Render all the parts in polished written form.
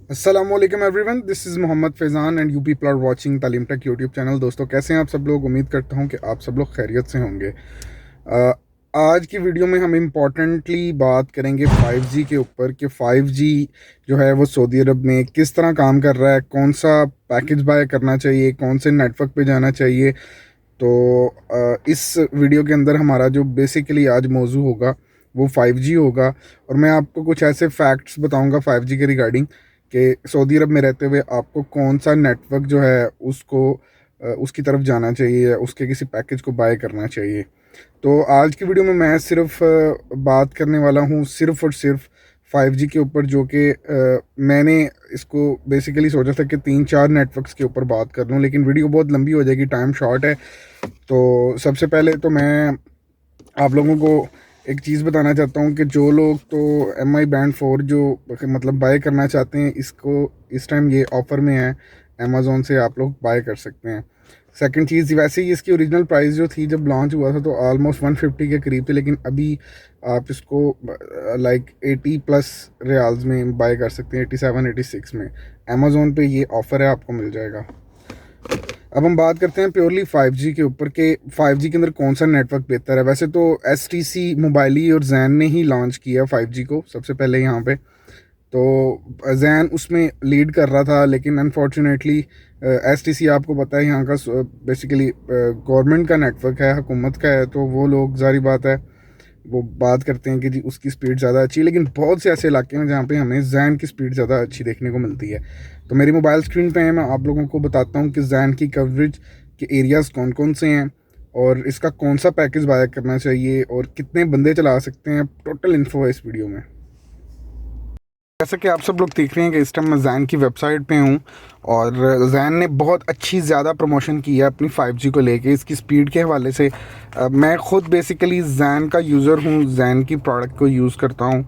अस्सलामुअलैकुम everyone, this is Mohammad Faizan and you people are watching Taleem tech YouTube channel. दोस्तों, कैसे हैं आप सब लोग? उम्मीद करता हूं कि आप सब लोग खैरियत से होंगे। आज की वीडियो में हम इम्पॉर्टेंटली बात करेंगे 5G के ऊपर कि 5G जो है वो सऊदी अरब में किस तरह काम कर रहा है, कौन सा पैकेज बाय करना चाहिए, कौन से नेटवर्क पे जाना चाहिए। तो इस वीडियो के अंदर हमारा जो बेसिकली आज मौजू होगा वो 5G होगा, और मैं आपको कुछ ऐसे फैक्ट्स बताऊंगा 5G के रिगार्डिंग कि सऊदी अरब में रहते हुए आपको कौन सा नेटवर्क जो है उसको उसकी तरफ जाना चाहिए, उसके किसी पैकेज को बाय करना चाहिए। तो आज की वीडियो में मैं सिर्फ बात करने वाला हूँ सिर्फ और सिर्फ 5G के ऊपर, जो कि मैंने इसको बेसिकली सोचा था कि 3-4 नेटवर्क्स के ऊपर बात कर लूँ, लेकिन वीडियो बहुत लंबी हो जाएगी, टाइम शॉर्ट है। तो सबसे पहले तो मैं आप लोगों को एक चीज़ बताना चाहता हूँ कि जो लोग तो MI बैंड 4 जो मतलब बाय करना चाहते हैं, इसको इस टाइम ये ऑफ़र में है, अमेज़ोन से आप लोग बाय कर सकते हैं। सेकंड चीज़, वैसे ही इसकी ओरिजिनल प्राइस जो थी जब लॉन्च हुआ था तो ऑलमोस्ट 150 के करीब थी, लेकिन अभी आप इसको लाइक 80 प्लस रियाल्स में बाय कर सकते हैं, 87 86 में। अमेज़ोन पे ये ऑफ़र है, आपको मिल जाएगा। अब हम बात करते हैं प्योरली 5G के ऊपर कि 5G के अंदर कौन सा नेटवर्क बेहतर है। वैसे तो STC मोबाइली और जैन ने ही लॉन्च किया 5G को सबसे पहले यहाँ पे। तो जैन उसमें लीड कर रहा था, लेकिन अनफॉर्चुनेटली STC आपको पता है यहाँ का बेसिकली गवर्नमेंट का नेटवर्क है, हुकूमत का है, तो वो लोग जारी बात है वो बात करते हैं कि जी उसकी स्पीड ज़्यादा अच्छी है, लेकिन बहुत से ऐसे इलाके हैं जहाँ पे हमें जैन की स्पीड ज़्यादा अच्छी देखने को मिलती है। तो मेरी मोबाइल स्क्रीन पे है, मैं आप लोगों को बताता हूँ कि जैन की कवरेज के एरियाज़ कौन कौन से हैं और इसका कौन सा पैकेज बाय करना चाहिए और कितने बंदे चला सकते हैं। टोटल इन्फो है इस वीडियो में। जैसा कि आप सब लोग देख रहे हैं कि इस टाइम मैं जैन की वेबसाइट पे हूँ, और जैन ने बहुत अच्छी ज़्यादा प्रमोशन की है अपनी 5G को लेके, इसकी स्पीड के हवाले से। मैं ख़ुद बेसिकली जैन का यूज़र हूँ, जैन की प्रोडक्ट को यूज़ करता हूँ,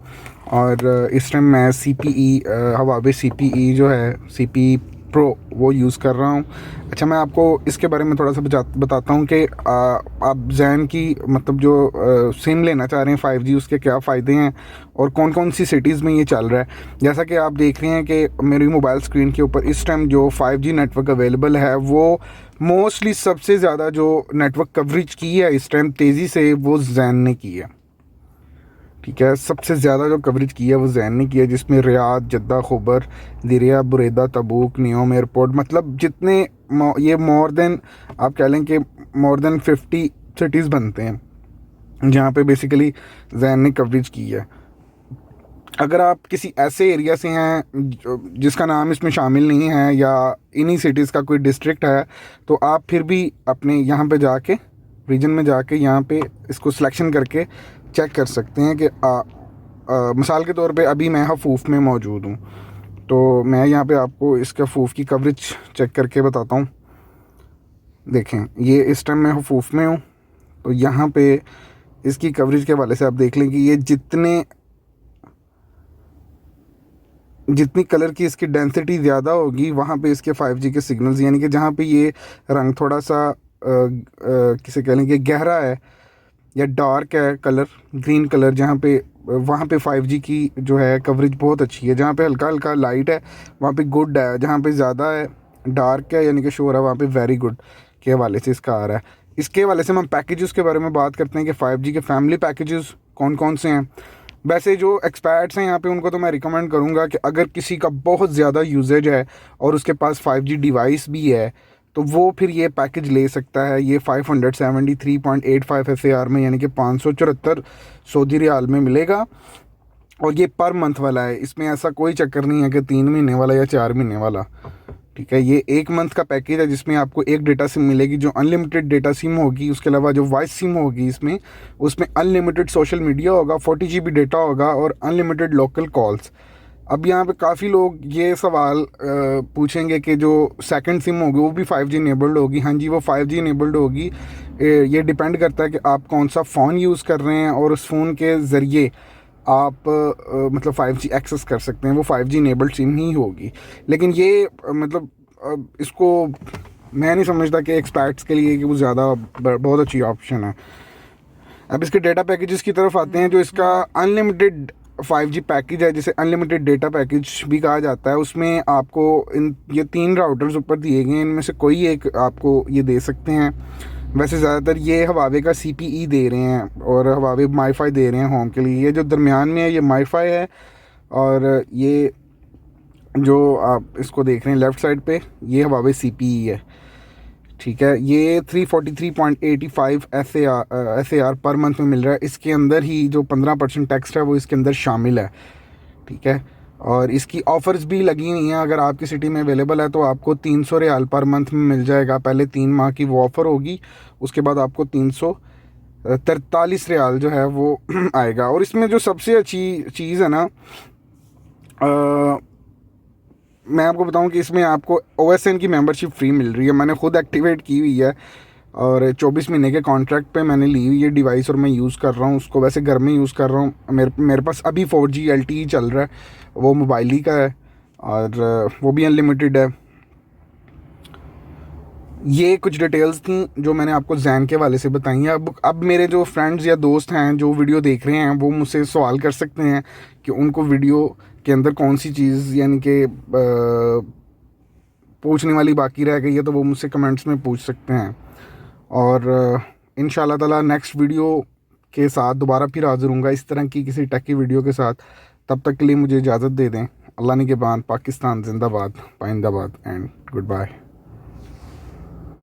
और इस टाइम मैं CPE हवावे CPE जो है CPE प्रो वो यूज़ कर रहा हूँ। अच्छा, मैं आपको इसके बारे में थोड़ा सा बताता हूँ कि आप जैन की मतलब जो सिम लेना चाह रहे हैं 5G, उसके क्या फ़ायदे हैं और कौन कौन सी सिटीज़ में ये चल रहा है। जैसा कि आप देख रहे हैं कि मेरी मोबाइल स्क्रीन के ऊपर इस टाइम जो 5G नेटवर्क अवेलेबल है वो मोस्टली सबसे ज़्यादा जो नेटवर्क कवरेज की है इस टाइम तेज़ी से वो जैन ने की है। ठीक है, सबसे ज़्यादा जो कवरेज की है वो जैन ने की है, जिसमें Riyadh, Jeddah, Khobar, Diriyah, Buraidah, Tabuk, Neom airport, मतलब जितने ये मोर देन आप कह लें कि मोर देन 50 सिटीज़ बनते हैं जहाँ पे बेसिकली जैन ने कवरेज की है। अगर आप किसी ऐसे एरिया से हैं जिसका नाम इसमें शामिल नहीं है या इन्हीं सिटीज़ का कोई डिस्ट्रिक्ट है, तो आप फिर भी अपने यहाँ पे जाके रीजन में जाके यहाँ पे इसको सिलेक्शन करके चेक कर सकते हैं कि मिसाल के तौर पे अभी मैं हफूफ में मौजूद हूँ, तो मैं यहाँ पे आपको इसके हफूफ की कवरेज चेक करके बताता हूँ। देखें, ये इस टाइम मैं हफूफ में हूँ, तो यहाँ पे इसकी कवरेज के हवाले से आप देख लें कि ये जितनी कलर की इसकी डेंसिटी ज़्यादा होगी वहाँ पे इसके 5G के सिग्नल्स, यानी कि जहाँ पे ये रंग थोड़ा सा किसे कह लें कि गहरा है या डार्क है कलर, ग्रीन कलर, जहाँ पे वहाँ पे 5G की जो है कवरेज बहुत अच्छी है। जहाँ पे हल्का हल्का लाइट है वहाँ पे गुड है, जहाँ पे ज़्यादा है डार्क है यानी कि शोर है वहाँ पे वेरी गुड के हवाले से इसका आ रहा है। इसके हवाले से हम पैकेजेस के बारे में बात करते हैं कि 5G के फैमिली पैकेजेस कौन कौन से हैं। वैसे जो एक्सपर्ट्स हैं यहाँ पे उनको तो मैं रिकमेंड करूँगा कि अगर किसी का बहुत ज़्यादा यूजेज है और उसके पास 5G डिवाइस भी है तो वो फिर ये पैकेज ले सकता है। ये 573.85 SAR में यानी कि 574 सऊदी रियाल में मिलेगा, और ये पर मंथ वाला है। इसमें ऐसा कोई चक्कर नहीं है कि 3 महीने वाला या 4 महीने वाला। ठीक है, ये 1 मंथ का पैकेज है जिसमें आपको एक डेटा सिम मिलेगी जो अनलिमिटेड डेटा सिम होगी। उसके अलावा जो वॉइस सिम होगी उसमें अनलिमिटेड सोशल मीडिया होगा, 40 GB डेटा होगा और अनलिमिटेड लोकल कॉल्स। अब यहाँ पे काफ़ी लोग ये सवाल पूछेंगे कि जो सेकंड सिम होगी वो भी 5G इनेबल्ड होगी। हाँ जी, वो 5G इनेबल्ड होगी। ये डिपेंड करता है कि आप कौन सा फ़ोन यूज़ कर रहे हैं और उस फ़ोन के ज़रिए आप मतलब 5G एक्सेस कर सकते हैं, वो 5G इनेबल्ड सिम ही होगी। लेकिन ये मतलब इसको मैं नहीं समझता कि एक्सपर्ट्स के लिए कि वो ज़्यादा बहुत अच्छी ऑप्शन है। अब इसके डेटा पैकेजेस की तरफ आते हैं। जो इसका अनलिमिटेड 5G पैकेज है जिसे अनलिमिटेड डेटा पैकेज भी कहा जाता है। उसमें आपको ये 3 राउटर्स ऊपर दिए गए हैं, इनमें से कोई एक आपको ये दे सकते हैं। वैसे ज़्यादातर ये हवावे का CPE दे रहे हैं और हवावे माईफाई दे रहे हैं होम के लिए। ये जो दरमियान में है ये माईफाई है, और ये जो आप इसको देख रहे हैं लेफ़्ट साइड पे ये हवावे CPE है, ठीक है। ये 343.85 SAR पर मंथ में मिल रहा है। इसके अंदर ही जो 15% टैक्स है वो इसके अंदर शामिल है, ठीक है। और इसकी ऑफ़र्स भी लगी हुई हैं, अगर आपकी सिटी में अवेलेबल है तो आपको 300 रियाल पर मंथ में मिल जाएगा। पहले 3 माह की वो ऑफ़र होगी, उसके बाद आपको 343 रियाल जो है वो आएगा। और इसमें जो सबसे अच्छी चीज़ है ना, मैं आपको बताऊं कि इसमें आपको OSN की मेंबरशिप फ्री मिल रही है। मैंने खुद एक्टिवेट की हुई है और 24 महीने के कॉन्ट्रैक्ट पे मैंने ली हुई है डिवाइस, और मैं यूज़ कर रहा हूँ उसको। वैसे घर में यूज़ कर रहा हूँ, मेरे पास अभी 4G LTE चल रहा है, वो मोबाइल ही का है, और वो भी अनलिमिटेड है। ये कुछ डिटेल्स थी जो मैंने आपको जैन के वाले से बताई हैं। अब मेरे जो फ्रेंड्स या दोस्त हैं जो वीडियो देख रहे हैं वो मुझसे सवाल कर सकते हैं कि उनको वीडियो के अंदर कौन सी चीज़ यानी कि पूछने वाली बाकी रह गई है, तो वो मुझसे कमेंट्स में पूछ सकते हैं। और इंशाल्लाह ताला नेक्स्ट वीडियो के साथ दोबारा फिर हाज़िर हूँगा इस तरह की किसी टेक की वीडियो के साथ। तब तक के लिए मुझे इजाज़त दे दें। अल्लाह निगहबान। पाकिस्तान जिंदाबाद, पाइंदाबाद, एंड गुड बाय।